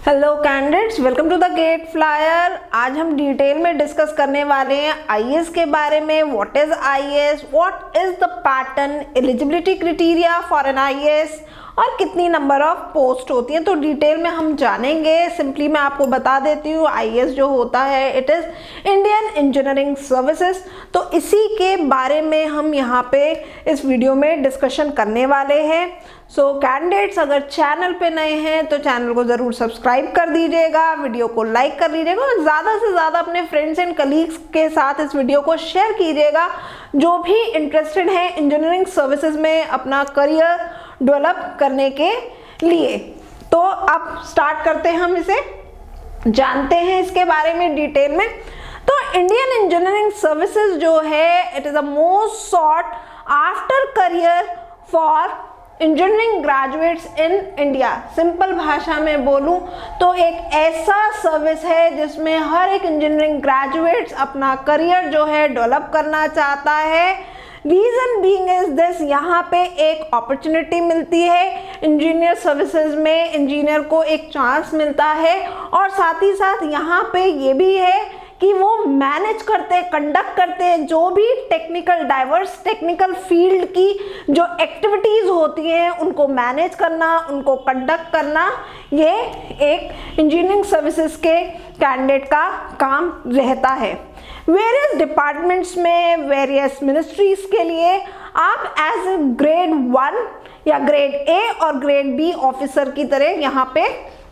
Hello candidates, welcome to the GATE flyer. आज हम detail में डिस्कस करने वाले हैं आईएएस के बारे में। What is IAS, what is the pattern, eligibility criteria for an IAS और कितनी नंबर ऑफ पोस्ट होती हैं, तो डिटेल में हम जानेंगे। सिंपली मैं आपको बता देती हूँ, आईएएस जो होता है it is Indian engineering services. तो इसी के बारे में हम यहाँ पे इस वीडियो में डिस्कशन करने वाले हैं। सो कैंडिडेट्स, अगर चैनल पे नए हैं तो चैनल को ज़रूर सब्सक्राइब कर दीजिएगा, वीडियो को लाइक कर लीजिएगा और ज़्यादा से ज़्यादा अपने फ्रेंड्स एंड कलीग्स के साथ इस वीडियो को शेयर कीजिएगा जो भी इंटरेस्टेड हैं इंजीनियरिंग सर्विसेज में अपना करियर डेवलप करने के लिए। तो अब स्टार्ट करते हैं, हम इसे जानते हैं इसके बारे में डिटेल में। तो इंडियन इंजीनियरिंग सर्विसेज जो है it is the most sought after career for engineering graduates in India. Simple भाषा में बोलूं तो एक ऐसा सर्विस है जिसमें हर एक इंजीनियरिंग ग्रेजुएट्स अपना करियर जो है डेवलप करना चाहता है। रीजन बीइंग इज दिस, यहाँ पे एक अपॉर्चुनिटी मिलती है इंजीनियर सर्विसेज में, इंजीनियर को एक चांस मिलता है और साथ ही साथ यहाँ पे ये भी है कि वो मैनेज करते, कंडक्ट करते हैं जो भी टेक्निकल डाइवर्स टेक्निकल फील्ड की जो एक्टिविटीज़ होती हैं उनको मैनेज करना, उनको कंडक्ट करना, ये एक इंजीनियरिंग सर्विसेज के कैंडिडेट का काम रहता है। वेरियस डिपार्टमेंट्स में वेरियस मिनिस्ट्रीज के लिए आप एज ए ग्रेड 1 या ग्रेड ए और ग्रेड बी ऑफिसर की तरह यहाँ पे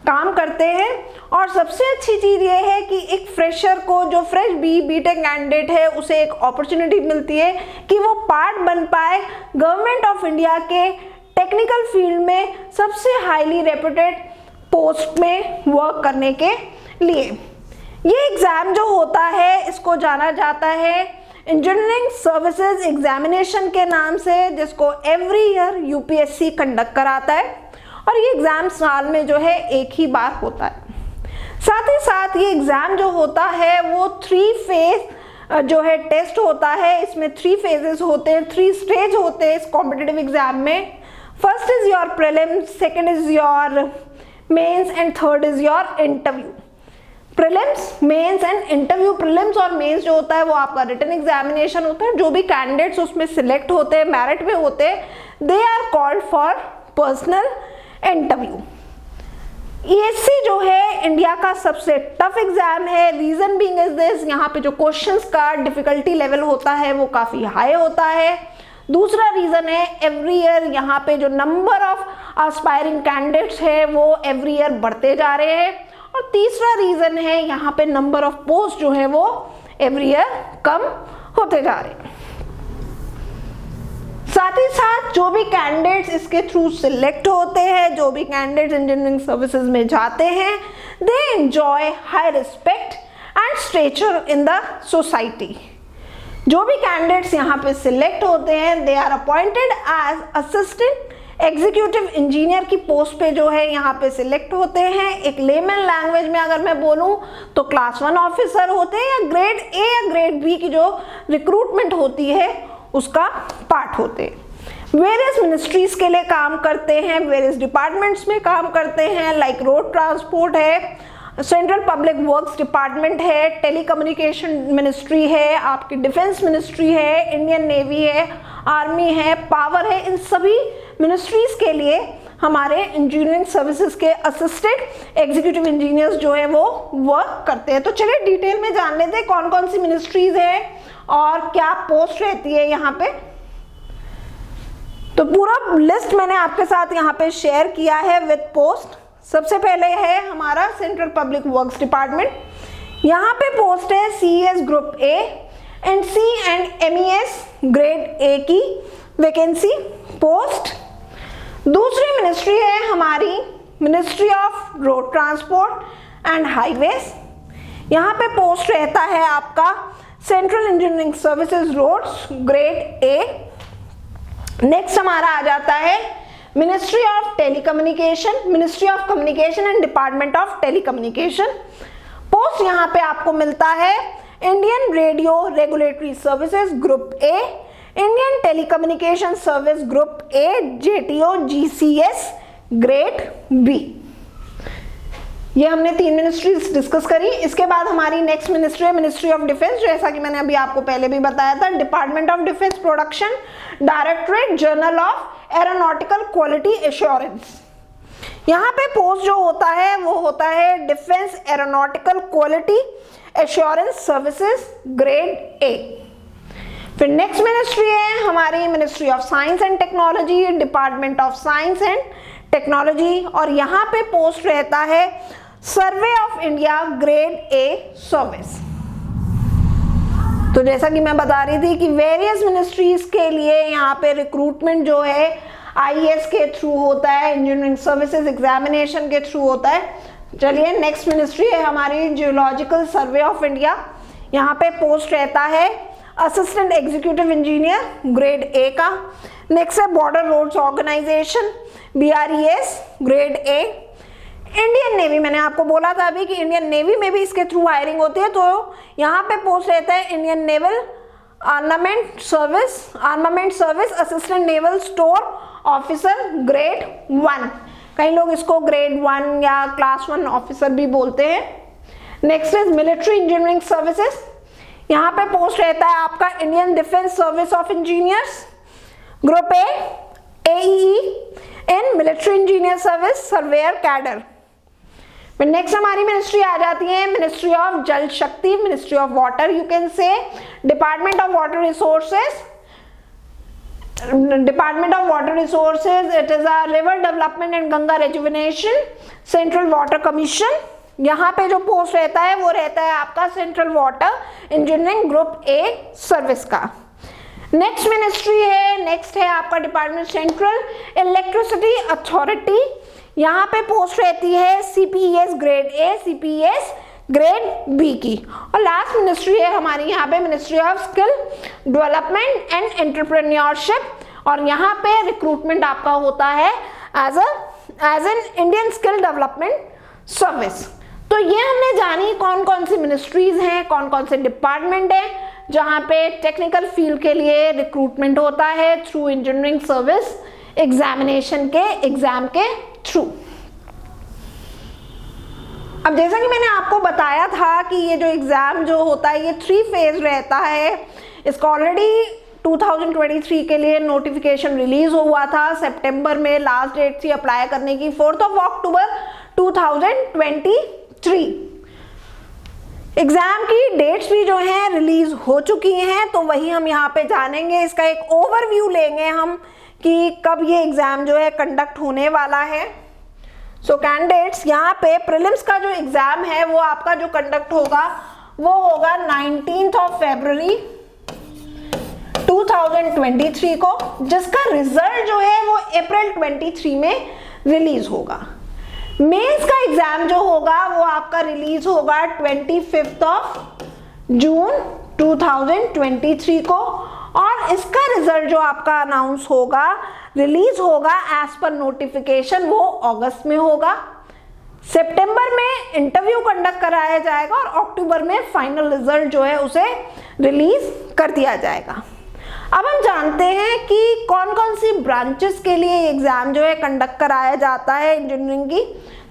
काम करते हैं। और सबसे अच्छी चीज़ ये है कि एक फ्रेशर को, जो फ्रेश बीटेक कैंडिडेट है, उसे एक अपॉर्चुनिटी मिलती है कि वो पार्ट बन पाए गवर्नमेंट ऑफ इंडिया के टेक्निकल फील्ड में सबसे हाईली रेप्यूटेड पोस्ट में वर्क करने के लिए। ये एग्ज़ाम जो होता है इसको जाना जाता है इंजीनियरिंग सर्विसेज एग्जामिनेशन के नाम से, जिसको एवरी ईयर यूपीएससी कंडक्ट कराता है और ये एग्ज़ाम साल में जो है एक ही बार होता है। साथ ही साथ ये एग्ज़ाम जो होता है वो 3 फेज जो है टेस्ट होता है। इसमें 3 फेजेस होते हैं, 3 स्टेज होते हैं इस कॉम्पिटिटिव एग्ज़ाम में। First is your prelims, second is your mains and third is your interview. Prelims, mains and interview. Prelims और मेंस जो होता है वो आपका रिटन एग्जामिनेशन होता है। जो भी कैंडिडेट्स उसमें सिलेक्ट होते हैं, मेरिट में होते हैं, they are called for personal interview. ESC जो है इंडिया का सबसे टफ एग्जाम है। रीजन बीइंग इज दिस, यहाँ पे जो क्वेश्चंस का डिफिकल्टी लेवल होता है वो काफ़ी हाई होता है। दूसरा रीज़न है एवरी ईयर यहाँ पे जो नंबर ऑफ एस्पायरिंग कैंडिडेट्स है वो एवरी ईयर बढ़ते जा रहे हैं। और तीसरा रीज़न है यहाँ पे नंबर ऑफ पोस्ट जो है वो एवरी ईयर कम होते जा रहे हैं। साथ ही साथ जो भी कैंडिडेट्स इसके थ्रू सिलेक्ट होते हैं, जो भी कैंडिडेट्स इंजीनियरिंग सर्विसेज में जाते हैं, they enjoy high respect and stature in the society. जो भी कैंडिडेट्स यहाँ पे सिलेक्ट होते हैं they are appointed as assistant executive engineer की पोस्ट पे जो है यहाँ पे सिलेक्ट होते हैं। एक लेमन लैंग्वेज में अगर मैं बोलूँ तो क्लास 1 ऑफिसर होते हैं या ग्रेड ए या ग्रेड बी की जो रिक्रूटमेंट होती है उसका पार्ट होते हैं। वेरियस मिनिस्ट्रीज के लिए काम करते हैं, वेरियस डिपार्टमेंट्स में काम करते हैं, लाइक रोड ट्रांसपोर्ट है, सेंट्रल पब्लिक वर्क्स डिपार्टमेंट है, टेलीकम्युनिकेशन मिनिस्ट्री है, आपकी डिफेंस मिनिस्ट्री है, इंडियन नेवी है, आर्मी है, पावर है। इन सभी मिनिस्ट्रीज के लिए हमारे इंजीनियरिंग सर्विसेज के असिस्टेंट एग्जीक्यूटिव इंजीनियर्स जो है वो वर्क करते हैं। तो चलिए डिटेल में जान लेते हैं कौन कौन सी मिनिस्ट्रीज है और क्या पोस्ट रहती है यहाँ पे। तो पूरा लिस्ट मैंने आपके साथ यहाँ पे शेयर किया है विद पोस्ट। सबसे पहले है हमारा सेंट्रल पब्लिक वर्क्स डिपार्टमेंट। यहाँ पे पोस्ट है CS group A and C and MES grade A की वैकेंसी पोस्ट। दूसरी मिनिस्ट्री है हमारी ministry of road transport and highways. यहाँ पे पोस्ट रहता है आपका central engineering services roads grade A. Next हमारा आ जाता है ministry of telecommunication, ministry of communication and department of telecommunication. Post यहाँ पे आपको मिलता है Indian radio regulatory services group A, Indian telecommunication service group A JTO GCS grade B. ये हमने 3 मिनिस्ट्रीज डिस्कस करी। इसके बाद हमारी नेक्स्ट मिनिस्ट्री है मिनिस्ट्री ऑफ डिफेंस, जैसा कि मैंने अभी आपको पहले भी बताया था। Department of defence production, directorate general of aeronautical quality assurance. यहाँ पे पोस्ट जो होता है वो होता है defence aeronautical quality assurance services grade A. फिर नेक्स्ट मिनिस्ट्री है हमारी ministry of science and technology, department of science and technology, और यहाँ पे पोस्ट रहता है survey of India grade a service. तो जैसा कि मैं बता रही थी कि वेरियस मिनिस्ट्रीज के लिए यहाँ पे रिक्रूटमेंट जो है आईएएस के थ्रू होता है, इंजीनियरिंग सर्विसेज एग्जामिनेशन के थ्रू होता है। चलिए नेक्स्ट मिनिस्ट्री है हमारी जियोलॉजिकल सर्वे ऑफ इंडिया। यहाँ पे पोस्ट रहता है assistant executive engineer grade A का। नेक्स्ट है border roads organisation BRES grade A. Indian navy, मैंने आपको बोला था अभी कि इंडियन नेवी में भी इसके थ्रू हायरिंग होती है, तो यहाँ पे पोस्ट रहता है Indian naval armament service assistant naval store officer grade 1। कई लोग इसको ग्रेड 1 या क्लास 1 ऑफिसर भी बोलते हैं। Next is military engineering services. यहाँ पे पोस्ट रहता है आपका Indian defence service of engineers group A AEE in military engineer service surveyor cadre. Next हमारी मिनिस्ट्री आ जाती है मिनिस्ट्री ऑफ जल शक्ति, ministry of water you can say, department of water resources, it is a river development and Ganga rejuvenation central water commission. यहाँ पे जो post रहता है वो रहता है आपका central water engineering group a service का। नेक्स्ट मिनिस्ट्री है, नेक्स्ट है आपका डिपार्टमेंट सेंट्रल इलेक्ट्रिसिटी अथॉरिटी। यहाँ पे पोस्ट रहती है CPES grade A, CPES grade B की। और लास्ट मिनिस्ट्री है हमारी यहाँ पे ministry of skill development and entrepreneurship, और यहाँ पे रिक्रूटमेंट आपका होता है as an Indian skill development service. तो ये हमने जानी कौन कौन सी मिनिस्ट्रीज हैं, कौन कौन से डिपार्टमेंट हैं जहाँ पे टेक्निकल फील्ड के लिए रिक्रूटमेंट होता है थ्रू इंजीनियरिंग सर्विस एग्जामिनेशन के एग्जाम के थ्रू। अब जैसा कि मैंने आपको बताया था कि ये जो एग्जाम जो होता है ये 3 फेज रहता है। इसका ऑलरेडी 2023 के लिए नोटिफिकेशन रिलीज हुआ था सितंबर में, लास्ट डेट थी अप्लाई करने की 4 अक्टूबर 2023। एग्जाम की डेट्स भी जो हैं रिलीज हो चुकी हैं, तो वही हम यहाँ पे जानेंगे। इसका एक ओवरव्यू लेंगे हम कि कब ये एग्जाम जो है कंडक्ट होने वाला है। सो कैंडिडेट्स, यहाँ पे प्रीलिम्स का जो एग्जाम है वो आपका जो कंडक्ट होगा वो होगा 19 फरवरी 2023 को, जिसका रिजल्ट जो है वो अप्रैल 23 में रिलीज होगा। मेंस का एग्जाम जो होगा वो आपका रिलीज होगा 25 जून 2023 को, और इसका रिजल्ट जो आपका अनाउंस होगा रिलीज होगा एज पर नोटिफिकेशन वो अगस्त में होगा। सितंबर में इंटरव्यू कंडक्ट कराया जाएगा और अक्टूबर में फाइनल रिजल्ट जो है उसे रिलीज कर दिया जाएगा। अब हम जानते हैं कि कौन कौन सी ब्रांचेस के लिए एग्जाम जो है कंडक्ट कराया जाता है इंजीनियरिंग की।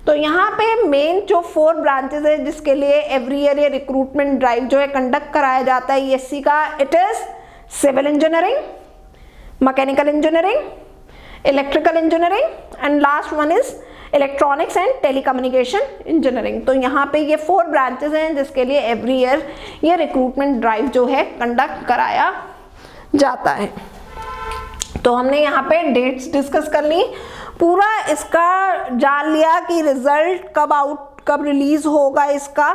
तो यहाँ पे मेन जो 4 ब्रांचेस है जिसके लिए एवरी ईयर ये रिक्रूटमेंट ड्राइव जो है कंडक्ट कराया जाता है ESC का, it is civil engineering, mechanical engineering, electrical engineering and last one is electronics and telecommunication engineering. तो यहाँ पे ये 4 ब्रांचेस हैं जिसके लिए एवरी ईयर ये रिक्रूटमेंट ड्राइव जो है कंडक्ट कराया जाता है। तो हमने यहाँ पे डेट्स डिस्कस कर ली, पूरा इसका जान लिया कि रिजल्ट कब रिलीज होगा इसका।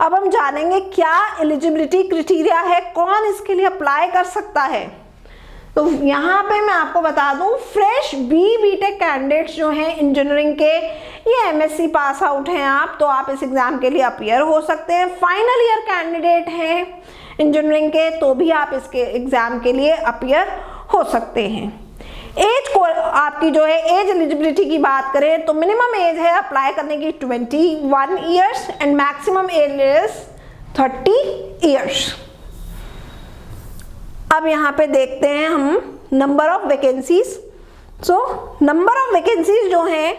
अब हम जानेंगे क्या एलिजिबिलिटी क्राइटेरिया है, कौन इसके लिए अप्लाई कर सकता है। तो यहाँ पे मैं आपको बता दूं, फ्रेश BTech कैंडिडेट्स जो हैं इंजीनियरिंग के, ये MSc पास आउट हैं आप, तो आप इस एग्जाम के लिए अपीयर हो सकते हैं। फाइनल ईयर कैंडिडेट हैं इंजीनियरिंग के, तो भी आप इसके एग्जाम के लिए अपीयर हो सकते हैं। एज को आपकी जो है एज एलिजिबिलिटी की बात करें तो मिनिमम एज है अप्लाई करने की 21 years and maximum age is 30 years. अब यहाँ पे देखते हैं हम number of vacancies. So number of vacancies जो हैं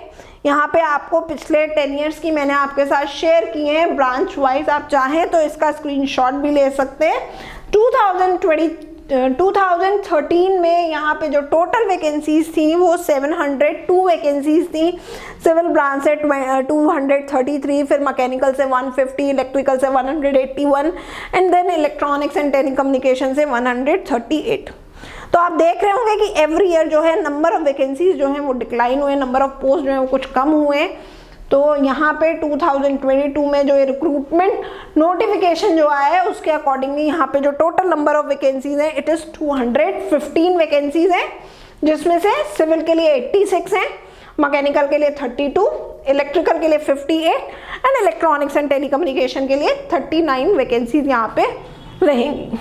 यहाँ पे आपको पिछले 10 इयर्स की मैंने आपके साथ शेयर किए हैं ब्रांच वाइज, आप चाहें तो इसका स्क्रीनशॉट भी ले सकते हैं। 2013 में यहाँ पे जो टोटल वैकेंसीज थी वो 702 वैकेंसीज थी। सिविल ब्रांच से 233, फिर मैकेनिकल से 150, इलेक्ट्रिकल से 181 and then electronics and telecommunication से 138। तो आप देख रहे होंगे कि एवरी ईयर जो है नंबर ऑफ वैकेंसीज जो हैं वो डिक्लाइन हुए, नंबर ऑफ पोस्ट जो है वो कुछ कम हुए। तो यहाँ पे 2022 में जो ये रिक्रूटमेंट नोटिफिकेशन जो आया है उसके अकॉर्डिंगली यहाँ पे जो टोटल नंबर ऑफ वैकेंसीज है इट इज 215 वैकेंसीज है, जिसमें से सिविल के लिए 86 है, मैकेनिकल के लिए 32, इलेक्ट्रिकल के लिए 58 एंड इलेक्ट्रॉनिक्स एंड टेलीकम्युनिकेशन के लिए 39 वैकेंसीज यहाँ पे रहेंगी।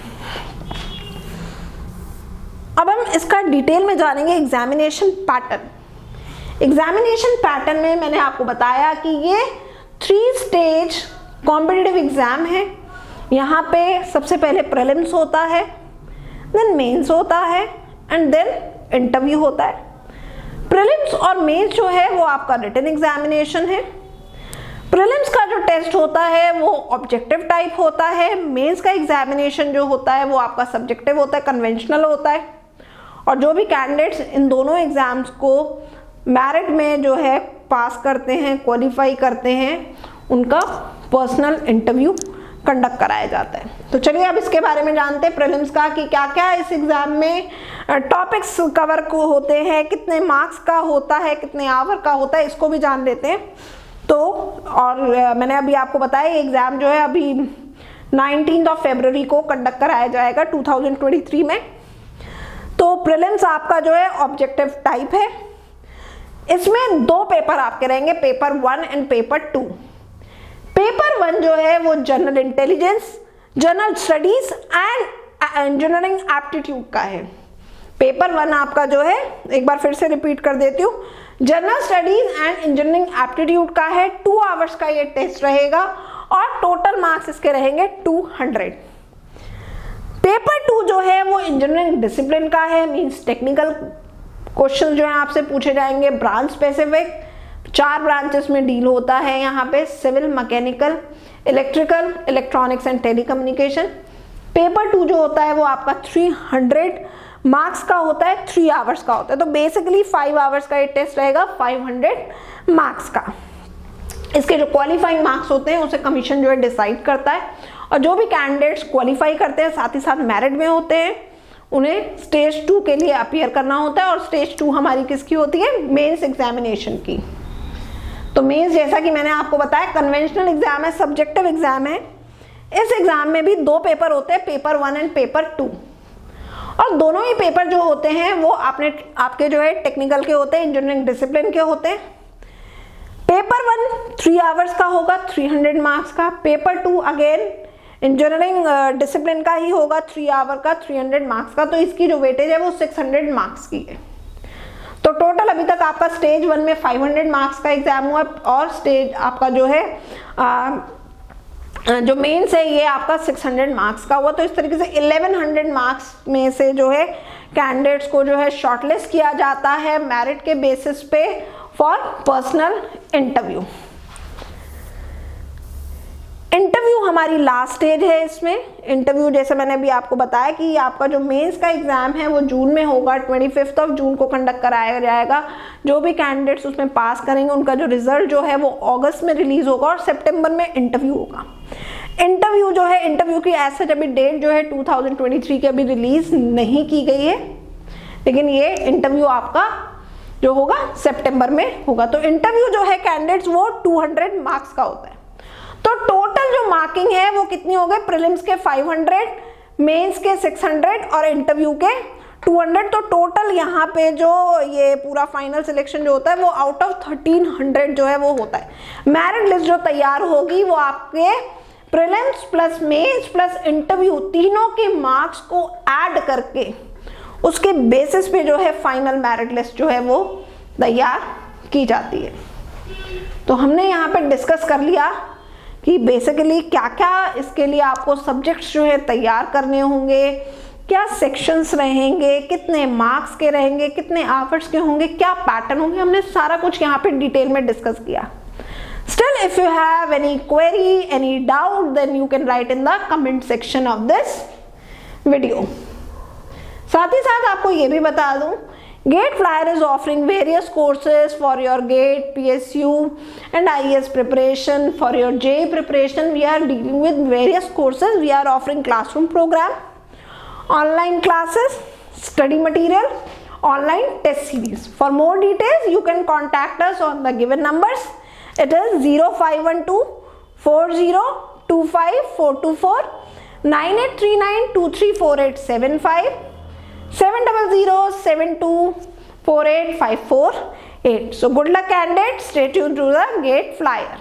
अब हम इसका डिटेल में जानेंगे एग्जामिनेशन पैटर्न। एग्जामिनेशन पैटर्न में मैंने आपको बताया कि ये 3 स्टेज कॉम्पिटिटिव एग्जाम है। यहाँ पे सबसे पहले प्रीलिम्स होता है, देन मेंस होता है एंड देन इंटरव्यू होता है। प्रीलिम्स और मेंस जो है वो आपका रिटन एग्जामिनेशन है। प्रीलिम्स का जो टेस्ट होता है वो ऑब्जेक्टिव टाइप होता है, मेंस का एग्जामिनेशन जो होता है वो आपका सब्जेक्टिव होता है, कन्वेंशनल होता है। और जो भी कैंडिडेट्स इन दोनों एग्जाम्स को मेरिट में जो है पास करते हैं, क्वालिफाई करते हैं, उनका पर्सनल इंटरव्यू कंडक्ट कराया जाता है। तो चलिए अब इसके बारे में जानते हैं प्रीलिम्स का कि क्या क्या इस एग्जाम में टॉपिक्स कवर को होते हैं, कितने मार्क्स का होता है, कितने आवर का होता है, इसको भी जान लेते हैं। तो और मैंने अभी आपको बताया एग्जाम जो है अभी 19 फरवरी को कंडक्ट कराया जाएगा 2023 में। तो प्रीलिम्स आपका जो है ऑब्जेक्टिव टाइप है। इसमें 2 पेपर आपके रहेंगे, पेपर 1 एंड पेपर 2। पेपर 1 जो है वो general intelligence, general studies and engineering aptitude का है। पेपर 1 आपका जो है, एक बार फिर से रिपीट कर देती हूँ, general studies and engineering aptitude का है। 2 आवर्स का ये टेस्ट रहेगा और टोटल मार्क्स इसके रहेंगे 200। पेपर 2 जो है वो इंजीनियरिंग डिसिप्लिन का है, मींस टेक्निकल क्वेश्चन जो है आपसे पूछे जाएंगे, ब्रांच स्पेसिफिक। 4 ब्रांचेस में डील होता है यहाँ पे, civil, mechanical, electrical, electronics and telecommunication. Paper 2 जो होता है वो आपका 300 मार्क्स का होता है, 3 आवर्स का होता है। तो बेसिकली 5 आवर्स का ये टेस्ट रहेगा 500 मार्क्स का। इसके जो क्वालिफाइंग मार्क्स होते हैं उसे कमीशन जो है डिसाइड करता है, और जो भी कैंडिडेट्स क्वालिफाई करते हैं साथ ही साथ मेरिट में होते हैं उन्हें स्टेज 2 के लिए अपीयर करना होता है। और स्टेज 2 हमारी किसकी होती है? मेंस एग्जामिनेशन की। तो मेंस जैसा कि मैंने आपको बताया कन्वेंशनल एग्जाम है, सब्जेक्टिव एग्जाम है। इस एग्जाम में भी 2 पेपर होते हैं, पेपर 1 एंड पेपर 2। और दोनों ही पेपर जो होते हैं वो आपके जो है टेक्निकल के होते हैं, इंजीनियरिंग डिसिप्लिन के होते हैं। पेपर 1 3 आवर्स का होगा, 300 मार्क्स का। पेपर 2 अगेन इंजीनियरिंग डिसिप्लिन का ही होगा, 3 आवर का, 300 मार्क्स का। तो इसकी जो वेटेज है वो 600 मार्क्स की है। तो टोटल अभी तक आपका स्टेज 1 में 500 मार्क्स का एग्जाम हुआ, और स्टेज आपका जो है जो मेंस है ये आपका 600 मार्क्स का हुआ। तो इस तरीके से 1100 मार्क्स में से जो है कैंडिडेट्स को जो है शॉर्टलिस्ट किया जाता है मेरिट के बेसिस पे फॉर पर्सनल इंटरव्यू। इंटरव्यू हमारी लास्ट स्टेज है। इसमें इंटरव्यू जैसे मैंने अभी आपको बताया कि आपका जो मेंस का एग्जाम है वो जून में होगा, 25 जून को कंडक्ट कराया जाएगा। जो भी कैंडिडेट्स उसमें पास करेंगे उनका जो रिजल्ट जो है वो अगस्त में रिलीज होगा, और सितंबर में इंटरव्यू होगा। इंटरव्यू जो है, इंटरव्यू की ऐसे अभी डेट जो है 2023 की अभी रिलीज नहीं की गई है, लेकिन ये इंटरव्यू आपका जो होगा सितंबर में होगा। तो इंटरव्यू जो है कैंडिडेट्स वो 200 मार्क्स का होता है। तो टोटल जो मार्किंग है वो कितनी हो गई? प्रीलिम्स के 500, मेंस के 600 और इंटरव्यू के 200। तो टोटल यहाँ पे जो ये पूरा फाइनल सिलेक्शन जो होता है वो आउट ऑफ 1300 जो है वो होता है। मेरिट लिस्ट जो तैयार होगी वो आपके prelims plus mains plus interview तीनों के मार्क्स को ऐड करके उसके बेसिस पे जो है फाइनल मेरिट लिस्ट जो है वो तैयार की जाती है। तो हमने यहाँ पे डिस्कस कर लिया कि बेसिकली क्या क्या इसके लिए आपको सब्जेक्ट्स जो है तैयार करने होंगे, क्या सेक्शंस रहेंगे, कितने मार्क्स के रहेंगे, कितने आवर्स के होंगे, क्या पैटर्न होंगे, हमने सारा कुछ यहाँ पे डिटेल में डिस्कस किया. Still, if you have any query, any doubt, then you can write in the comment section of this video. साथ ही साथ आपको ये भी बता दूं, GATE Flyer is offering various courses for your GATE, PSU and IAS preparation. For your JEE preparation, we are dealing with various courses. We are offering classroom program, online classes, study material, online test series. For more details, you can contact us on the given numbers. It is 0512 4025 424, 9839 234875, 7007248 548. So good luck candidates. Stay tuned to the GATE Flyer.